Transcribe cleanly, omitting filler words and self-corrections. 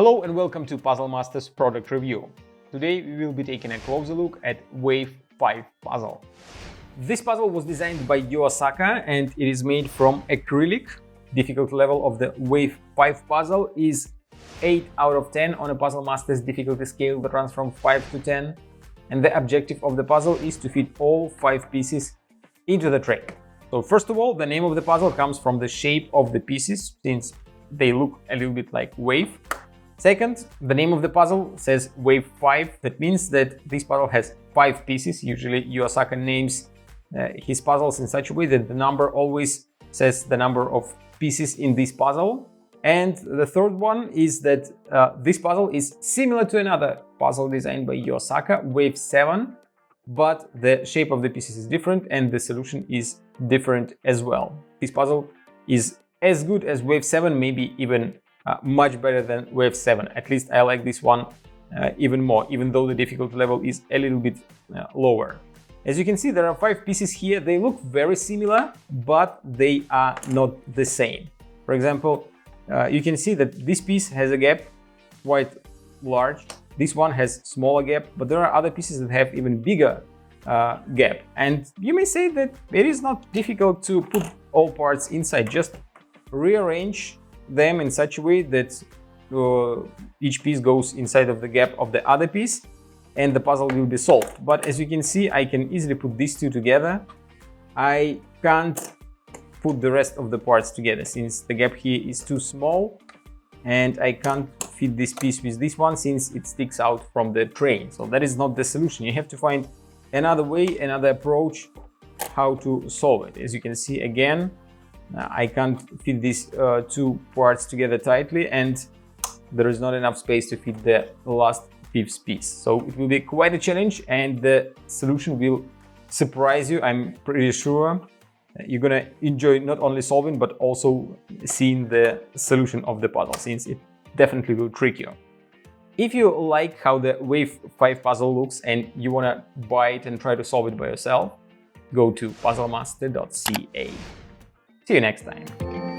Hello and welcome to Puzzle Masters product review. Today we will be taking a closer look at Wave 5 puzzle. This puzzle was designed by Yu Asaka and it is made from acrylic. Difficulty level of the Wave 5 puzzle is 8 out of 10 on a Puzzle Masters difficulty scale that runs from 5 to 10. And the objective of the puzzle is to fit all 5 pieces into the tray. So first of all, the name of the puzzle comes from the shape of the pieces, since they look a little bit like wave. Second, the name of the puzzle says Wave 5. That means that this puzzle has 5 pieces. Usually Yu Asaka names his puzzles in such a way that the number always says the number of pieces in this puzzle. And the third one is that this puzzle is similar to another puzzle designed by Yu Asaka, Wave 7, but the shape of the pieces is different and the solution is different as well. This puzzle is as good as Wave 7, maybe even much better than Wave 7. At least I like this one even more, even though the difficulty level is a little bit lower. As you can see, there are 5 pieces here. They look very similar, but they are not the same. For example, you can see that this piece has a gap quite large. This one has smaller gap, but there are other pieces that have even bigger gap. And you may say that it is not difficult to put all parts inside, just rearrange them in such a way that each piece goes inside of the gap of the other piece and the puzzle will be solved. But as you can see, I can easily put these two together. I can't put the rest of the parts together since the gap here is too small, and I can't fit this piece with this one since it sticks out from the tray. So that is not the solution. You have to find another way, another approach how to solve it. As you can see again, I can't fit these two parts together tightly, and there is not enough space to fit the last 5th piece. So it will be quite a challenge, and the solution will surprise you. I'm pretty sure you're gonna enjoy not only solving but also seeing the solution of the puzzle, since it definitely will trick you. If you like how the Wave 5 puzzle looks and you wanna buy it and try to solve it by yourself, go to puzzlemaster.ca. See you next time.